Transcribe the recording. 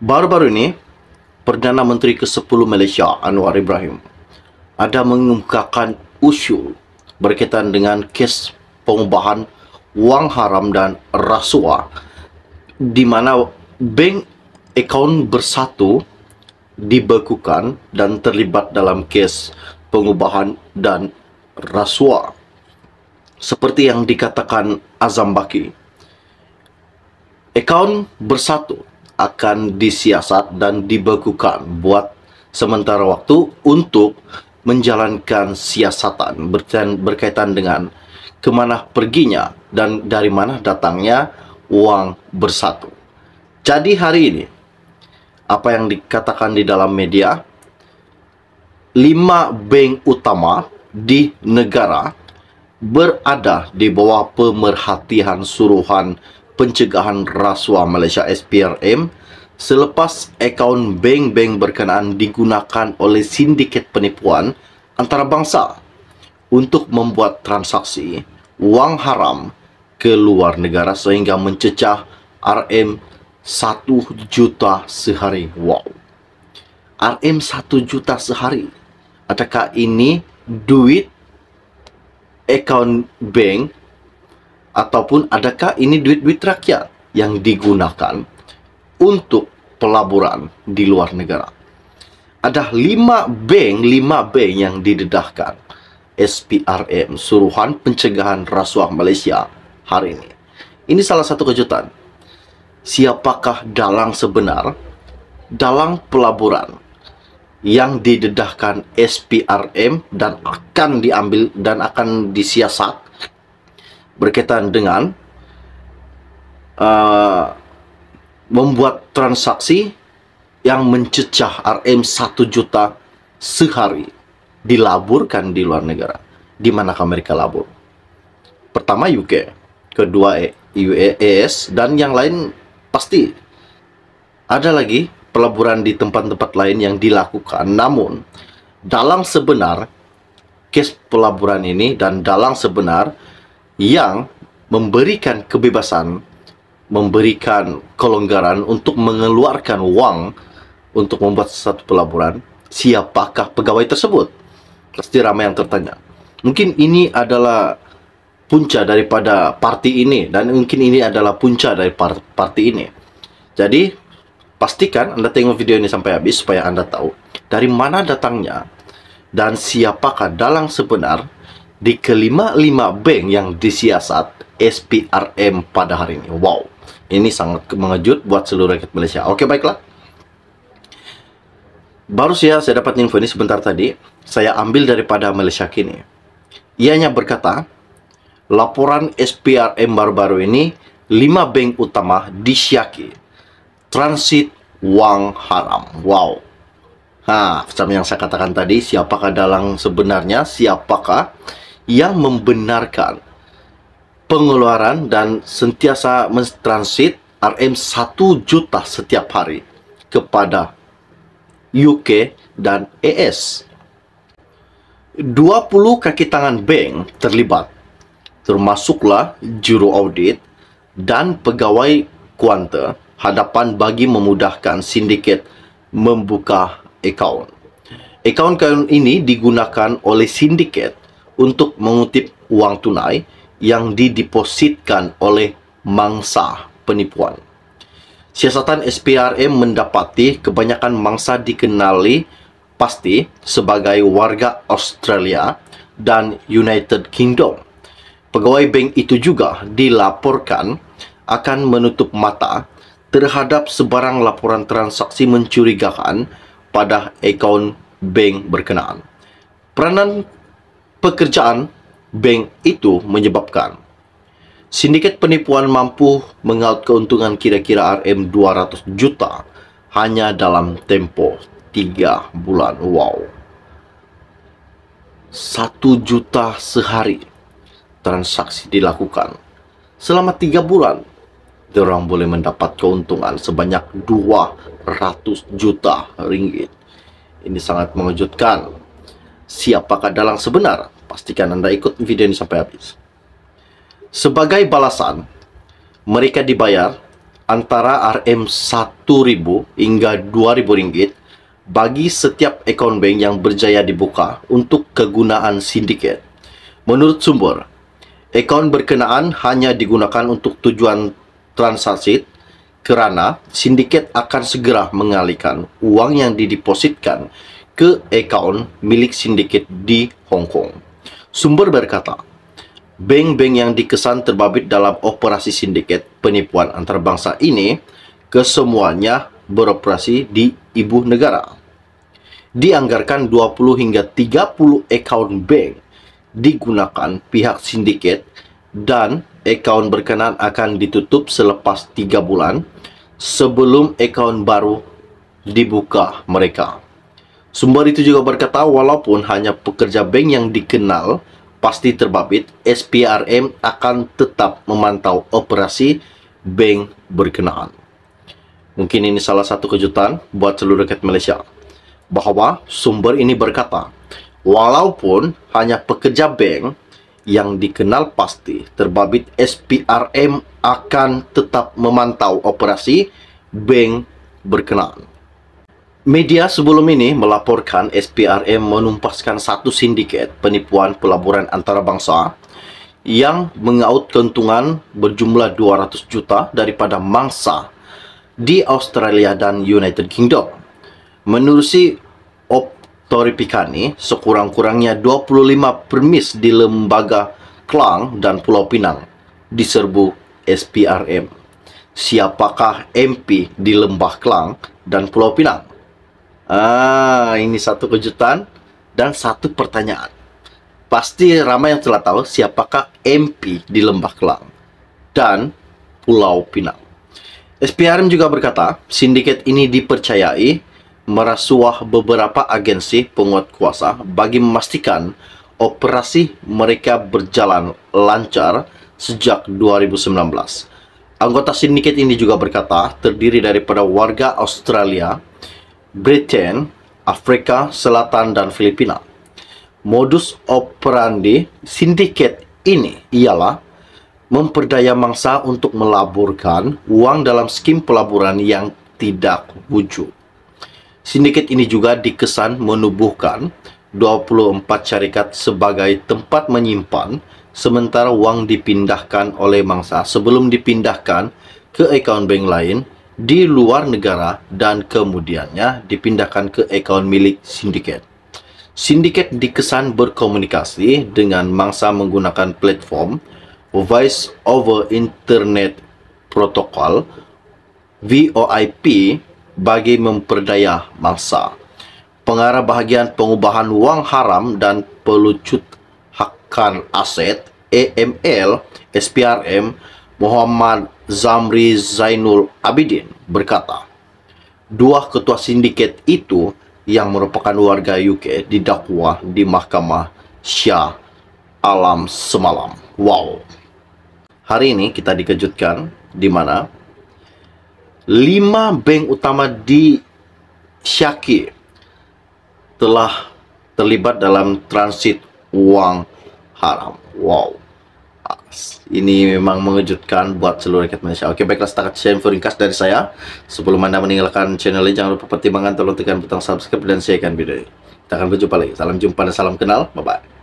Baru-baru ini, Perdana Menteri ke-10 Malaysia, Anwar Ibrahim, ada mengemukakan usul berkaitan dengan kes pengubahan wang haram dan rasuah, di mana bank akaun bersatu dibekukan dan terlibat dalam kes pengubahan dan rasuah. Seperti yang dikatakan Azam Baki, akaun bersatu akan disiasat dan dibekukan buat sementara waktu untuk menjalankan siasatan berkaitan dengan kemana perginya dan dari mana datangnya wang bersatu. Jadi hari ini, apa yang dikatakan di dalam media, 5 bank utama di negara berada di bawah pemerhatian Suruhan Pencegahan Rasuah Malaysia SPRM selepas akaun bank-bank berkenaan digunakan oleh sindiket penipuan antarabangsa untuk membuat transaksi wang haram ke luar negara sehingga mencecah RM 1 juta sehari. Wow. RM 1 juta sehari. Adakah ini duit akaun bank ataupun adakah ini duit-duit rakyat yang digunakan untuk pelaburan di luar negara? Ada 5 bank yang didedahkan SPRM, Suruhan Pencegahan Rasuah Malaysia, hari ini. Ini salah satu kejutan. Siapakah dalang sebenar dalam pelaburan yang didedahkan SPRM dan akan diambil dan akan disiasat berkaitan dengan membuat transaksi yang mencecah RM 1 juta sehari dilaburkan di luar negara? Di manakah mereka labur? Pertama UK, kedua UAS, dan yang lain pasti ada lagi pelaburan di tempat-tempat lain yang dilakukan. Namun dalang sebenar kes pelaburan ini dan dalang sebenar yang memberikan kebebasan, memberikan kelonggaran untuk mengeluarkan wang untuk membuat satu pelaburan, siapakah pegawai tersebut? Pasti ramai yang tertanya. Mungkin ini adalah punca daripada parti ini, dan mungkin ini adalah punca dari parti ini. Jadi pastikan Anda tengok video ini sampai habis supaya Anda tahu dari mana datangnya dan siapakah dalang sebenar di kelima-lima bank yang disiasat SPRM pada hari ini. Wow, ini sangat mengejut buat seluruh rakyat Malaysia. Oke, baiklah. Baru saya dapat info ini sebentar tadi. Saya ambil daripada Malaysia Kini. Ianya berkata, laporan SPRM baru-baru ini, 5 bank utama disyaki transit wang haram. Wow. Seperti yang saya katakan tadi, siapakah dalang sebenarnya? Siapakah yang membenarkan pengeluaran dan sentiasa mentransit RM 1 juta setiap hari kepada UK dan AS? 20 kaki tangan bank terlibat, termasuklah juru audit dan pegawai kuanta hadapan bagi memudahkan sindiket membuka akaun. Akaun ini digunakan oleh sindiket untuk mengutip wang tunai yang didepositkan oleh mangsa penipuan. Siasatan SPRM mendapati kebanyakan mangsa dikenali pasti sebagai warga Australia dan United Kingdom. Pegawai bank itu juga dilaporkan akan menutup mata terhadap sebarang laporan transaksi mencurigakan pada akaun bank berkenaan. Peranan pekerjaan bank itu menyebabkan sindiket penipuan mampu mengaut keuntungan kira-kira RM 200 juta hanya dalam tempoh 3 bulan. Wow. 1 juta sehari transaksi dilakukan. Selama 3 bulan, diorang boleh mendapat keuntungan sebanyak 200 juta ringgit. Ini sangat mengejutkan. Siapakah dalang sebenar? Pastikan Anda ikut video ini sampai habis. Sebagai balasan, mereka dibayar antara Rm1.000 hingga Rp2.000 bagi setiap akaun bank yang berjaya dibuka untuk kegunaan sindiket. Menurut sumber, akaun berkenaan hanya digunakan untuk tujuan transaksi kerana sindiket akan segera mengalihkan uang yang didepositkan ke akaun milik sindiket di Hong Kong. Sumber berkata, bank-bank yang dikesan terbabit dalam operasi sindiket penipuan antarabangsa ini kesemuanya beroperasi di ibu negara. Dianggarkan 20 hingga 30 akaun bank digunakan pihak sindiket dan akaun berkenaan akan ditutup selepas 3 bulan sebelum akaun baru dibuka mereka. Sumber itu juga berkata walaupun hanya pekerja bank yang dikenal pasti terbabit, SPRM akan tetap memantau operasi bank berkenaan. Mungkin ini salah satu kejutan buat seluruh rakyat Malaysia, bahawa sumber ini berkata, walaupun hanya pekerja bank yang dikenal pasti terbabit, SPRM akan tetap memantau operasi bank berkenaan. Media sebelum ini melaporkan SPRM menumpaskan satu sindiket penipuan pelaburan antarabangsa yang mengaut keuntungan berjumlah 200 juta daripada mangsa di Australia dan United Kingdom. Menerusi Optori Pikani, sekurang-kurangnya 25 permis di Lembaga Klang dan Pulau Pinang diserbu SPRM. Siapakah MP di Lembah Klang dan Pulau Pinang? Ini satu kejutan dan satu pertanyaan. Pasti ramai yang telah tahu siapakah MP di Lembah Klang dan Pulau Pinang. SPRM juga berkata, sindiket ini dipercayai merasuah beberapa agensi penguat kuasa bagi memastikan operasi mereka berjalan lancar sejak 2019. Anggota sindiket ini juga berkata terdiri daripada warga Australia, Britain, Afrika Selatan dan Filipina. Modus operandi sindiket ini ialah memperdaya mangsa untuk melaburkan uang dalam skim pelaburan yang tidak wujud. Sindiket ini juga dikesan menubuhkan 24 syarikat sebagai tempat menyimpan sementara wang dipindahkan oleh mangsa sebelum dipindahkan ke akaun bank lain di luar negara dan kemudiannya dipindahkan ke akaun milik sindiket. Sindiket dikesan berkomunikasi dengan mangsa menggunakan platform Voice over Internet Protocol VoIP bagi memperdaya mangsa. Pengarah bahagian pengubahan wang haram dan pelucut hakan aset AML SPRM Muhammad Zamri Zainul Abidin berkata, dua ketua sindiket itu yang merupakan warga UK didakwa di Mahkamah Shah Alam semalam. Wow. Hari ini kita dikejutkan di mana 5 bank utama di Syaki telah terlibat dalam transit uang haram. Wow. Ini memang mengejutkan buat seluruh rakyat Malaysia. Oke, baiklah, setakat share info ringkas dari saya. Sebelum Anda meninggalkan channel ini, jangan lupa pertimbangkan tolong tekan butang subscribe dan sharekan video ini. Kita akan berjumpa lagi. Salam jumpa dan salam kenal. Bye-bye.